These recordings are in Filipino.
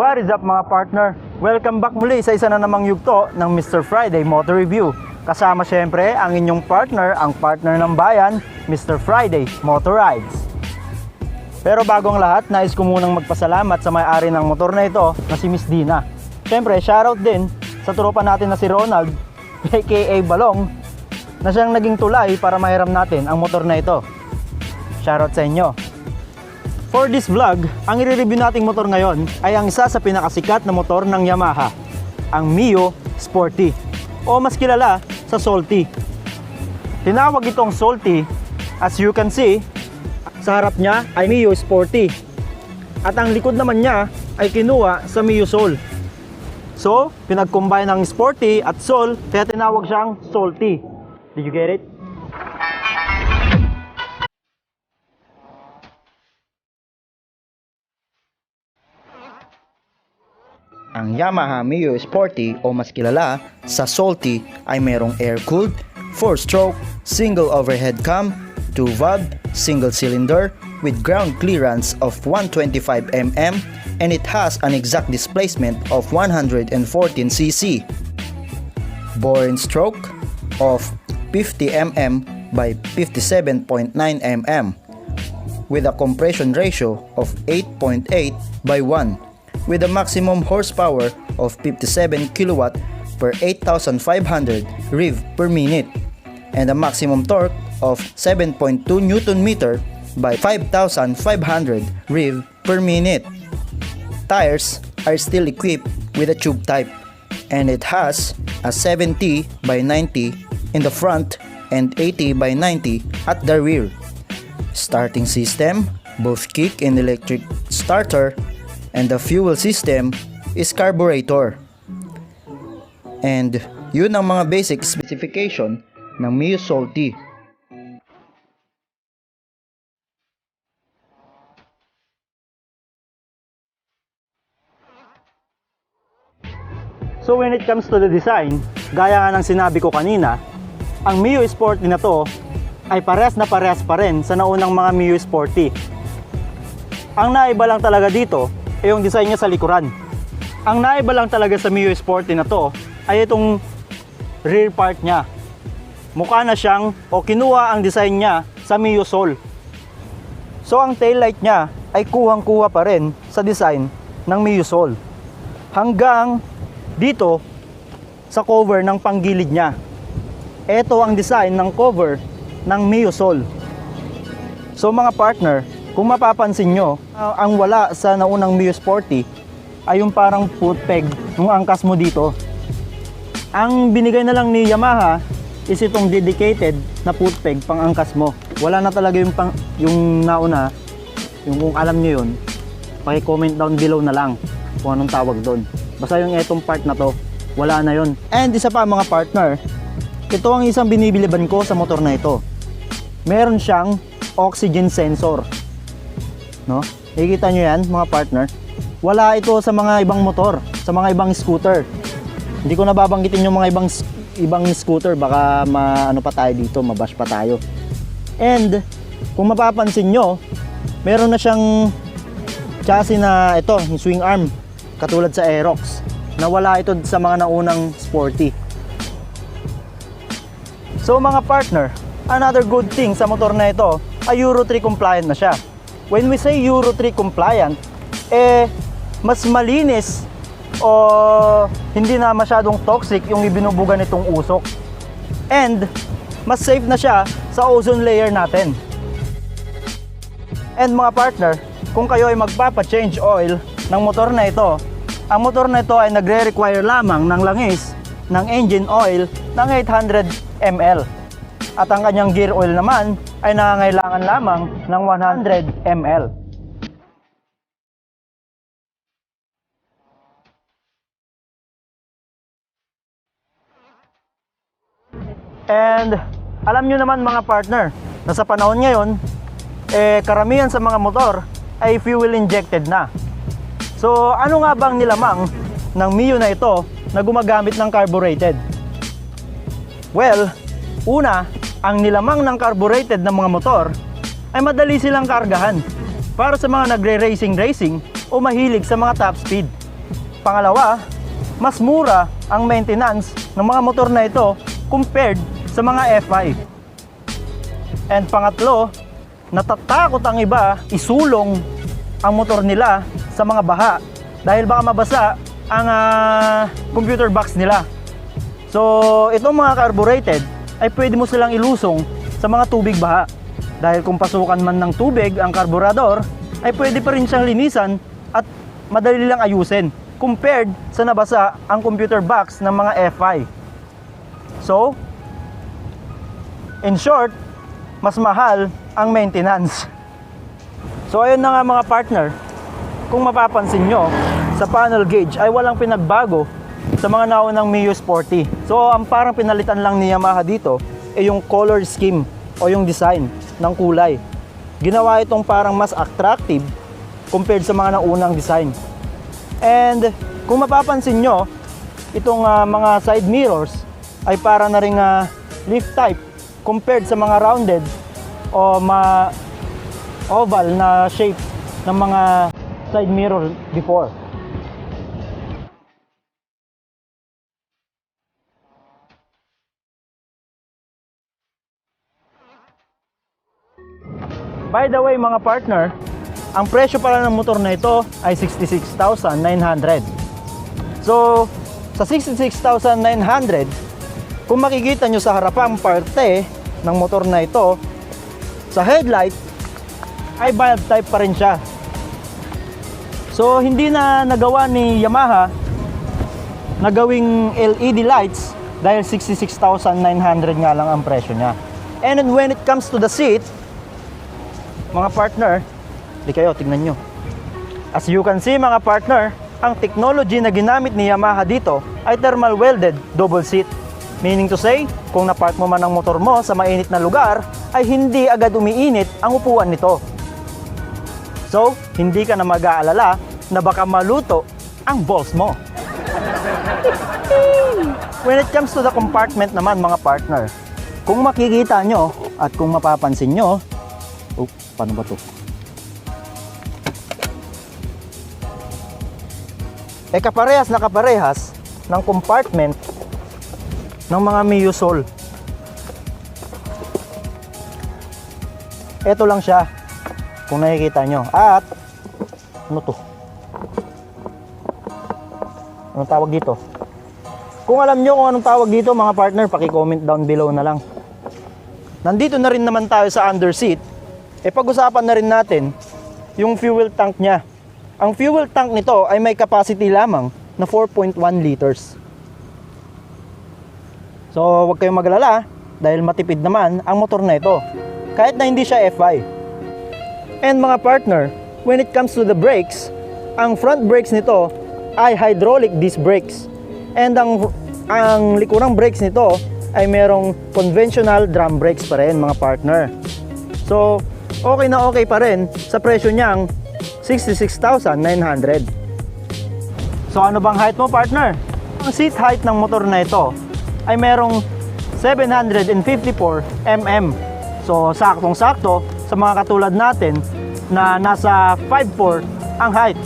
What is up mga partner? Welcome back muli sa isa na namang yugto ng Mr. Friday Motor Review. Kasama syempre ang inyong partner, ang partner ng bayan, Mr. Friday Motor Rides. Pero bago ang lahat, nais ko munang magpasalamat sa may-ari ng motor na ito na si Miss Dina. Syempre, shoutout din sa tropa natin na si Ronald, A.K.A. Balong, na siyang naging tulay para mahiram natin ang motor na ito. Shoutout sa inyo. For this vlog, ang i-review nating motor ngayon ay ang isa sa pinakasikat na motor ng Yamaha, ang Mio Sporty, o mas kilala sa Soulty. Tinawag itong Soulty, as you can see, sa harap niya ay Mio Sporty, at ang likod naman niya ay kinuha sa Mio Soul. So, pinag-combine ng Sporty at Soul, kaya tinawag siyang Soulty. Did you get it? Ang Yamaha Mio Sporty o mas kilala sa Soulty ay mayroong air-cooled, 4-stroke, single overhead cam, 2-valve, single cylinder with ground clearance of 125 mm and it has an exact displacement of 114cc. Bore and stroke of 50 mm by 57.9 mm with a compression ratio of 8.8 by 1 with a maximum horsepower of 57 kW per 8,500 rev per minute and a maximum torque of 7.2 Nm by 5,500 rev per minute. Tires are still equipped with a tube type and it has a 70 by 90 in the front and 80 by 90 at the rear. Starting system, both kick and electric starter, and the fuel system is carburetor. And yun ang mga basic specification ng Mio Soulty. So when it comes to the design, gaya nga ng sinabi ko kanina, ang Mio Sporty na to ay parehas na parehas pa rin sa naunang mga Mio Sporty. Ang naiba lang talaga dito ay yung design niya sa likuran. Ang naiba lang talaga sa Mio Sporty na to ay itong rear part niya. Mukha na siyang o kinuha ang design niya sa Mio Soul. So ang taillight niya ay kuhang-kuha pa rin sa design ng Mio Soul. Hanggang dito sa cover ng panggilid niya. Ito ang design ng cover ng Mio Soul. So mga partner, kung mapapansin nyo, ang wala sa naunang Mio Sporty ay yung parang foot peg ng angkas mo dito. Ang binigay na lang ni Yamaha is itong dedicated na foot peg pang angkas mo. Wala na talaga yung nauna, yung kung alam nyo yun, paki-comment down below na lang kung anong tawag doon. Basta yung etong part na to, wala na yun. And isa pa mga partner, ito ang isang binibiliban ko sa motor na ito. Meron siyang oxygen sensor. No? Nakikita nyo yan mga partner. Wala ito sa mga ibang motor, sa mga ibang scooter. Hindi ko nababanggitin yung mga ibang scooter, baka ano pa tayo dito, mabash pa tayo. And kung mapapansin nyo, meron na siyang chassis na ito, yung swing arm, katulad sa Aerox, na wala ito sa mga naunang Sporty. So mga partner, another good thing sa motor na ito ay Euro 3 compliant na siya. When we say Euro 3 compliant, mas malinis o hindi na masyadong toxic yung ibinubuga nitong usok. And mas safe na siya sa ozone layer natin. And mga partner, kung kayo ay magpapa-change oil ng motor na ito, ang motor na ito ay nagre-require lamang ng langis ng engine oil ng 800 ml. At ang kanyang gear oil naman ay nangangailangan lamang ng 100 ml. And alam nyo naman mga partner, na sa panahon ngayon, karamihan sa mga motor ay fuel injected na. So ano nga bang nilamang ng Mio na ito na gumagamit ng carbureted? Well, una, ang nilamang ng carbureted ng mga motor ay madali silang kargahan para sa mga nagre-racing o mahilig sa mga top speed. Pangalawa, mas mura ang maintenance ng mga motor na ito compared sa mga FI. And pangatlo, natatakot ang iba isulong ang motor nila sa mga baha dahil baka mabasa ang computer box nila. So itong mga carbureted ay pwede mo silang ilusong sa mga tubig baha dahil kung pasukan man ng tubig ang karburador ay pwede pa rin siyang linisan at madali lang ayusin compared sa nabasa ang computer box ng mga FI. So, in short, mas mahal ang maintenance. So, ayun na nga mga partner. Kung mapapansin nyo, sa panel gauge ay walang pinagbago sa mga naunang Mio Sporty. So, ang parang pinalitan lang ni Yamaha dito ay yung color scheme o yung design ng kulay. Ginawa itong parang mas attractive compared sa mga naunang design. And kung mapapansin nyo, itong mga side mirrors ay para na ring leaf type compared sa mga rounded o oval na shape ng mga side mirror before. By the way mga partner, ang presyo pala ng motor na ito ay 66,900. So, sa 66,900, kung makikita nyo sa harapang parte ng motor na ito, sa headlight, ay bulb type pa rin siya. So, hindi na nagawa ni Yamaha na gawing LED lights dahil 66,900 nga lang ang presyo niya. And then when it comes to the seat, mga partner, di kayo, tignan nyo. As you can see mga partner, ang technology na ginamit ni Yamaha dito ay thermal welded double seat. Meaning to say, kung napark mo man ang motor mo sa mainit na lugar, ay hindi agad umiinit ang upuan nito. So, hindi ka na mag-aalala na baka maluto ang balls mo. When it comes to the compartment naman mga partner, kung makikita nyo at kung mapapansin nyo, paano ba to? Kaparehas na kaparehas ng compartment ng mga Mio Soul. Ito lang siya kung nakikita nyo. At ano to? Anong tawag dito? Kung alam nyo kung anong tawag dito mga partner, paki-comment down below na lang. Nandito na rin naman tayo sa under seat. Pag-usapan na rin natin yung fuel tank niya. Ang fuel tank nito ay may capacity lamang na 4.1 liters. So, huwag kayong maglala dahil matipid naman ang motor na ito. Kahit na hindi siya FI. And mga partner, when it comes to the brakes, ang front brakes nito ay hydraulic disc brakes. And ang likurang brakes nito ay merong conventional drum brakes pa rin mga partner. So, okay na okay pa rin sa presyo niyang 66,900. So ano bang height mo partner? Ang seat height ng motor na ito ay merong 754 mm. So saktong-sakto sa mga katulad natin na nasa 5'4" ang height.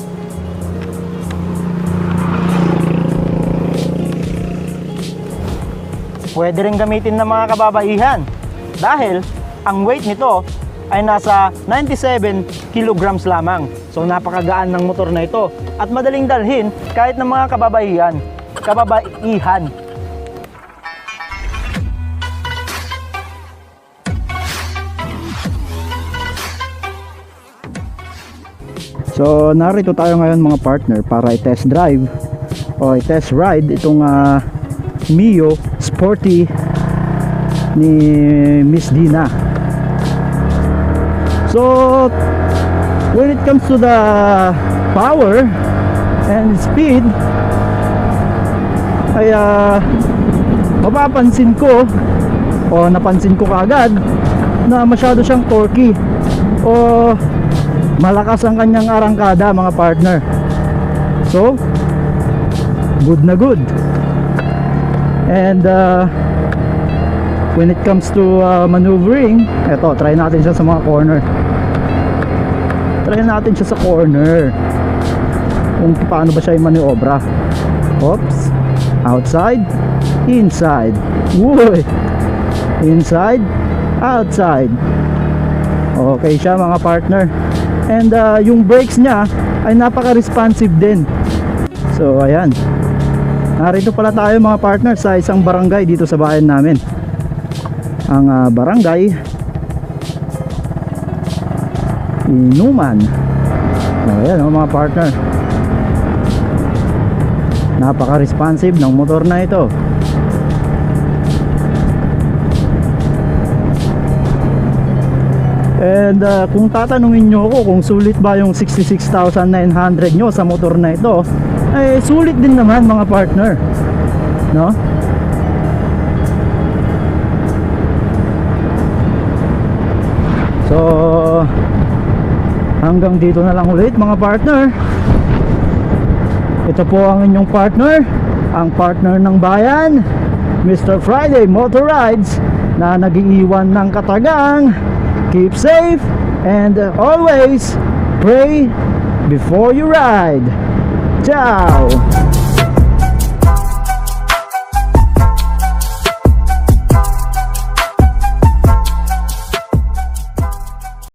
Pwede rin gamitin ng mga kababaihan dahil ang weight nito ay nasa 97 kilograms lamang. So napakagaan ng motor na ito at madaling dalhin kahit ng mga kababaihan. So narito tayo ngayon mga partner para i-test drive o i-test ride itong Mio Sporty ni Miss Dina. So when it comes to the power and speed ay mapapansin ko o napansin ko kaagad na masyado siyang torquey o malakas ang kanyang arangkada mga partner. So good na good. And when it comes to maneuvering, eto, try natin siya sa mga corner. Try natin siya sa corner. kung paano ba siya maniobra. Oops, outside, inside, woy, inside, outside. Okay siya mga partner. And yung brakes niya ay napaka-responsive din. So ayan, narito pala tayo mga partner sa isang barangay dito sa bayan namin. Ang barangay Inuman. Ayan mga partner, napaka-responsive ng motor na ito. And kung tatanungin nyo ako kung sulit ba yung 66,900 nyo sa motor na ito, ay sulit din naman mga partner, no? So hanggang dito na lang ulit mga partner. Ito po ang inyong partner, ang partner ng bayan, Mr. Friday Motor Rides, na nag-iiwan ng katagang. Keep safe and always pray before you ride. Ciao!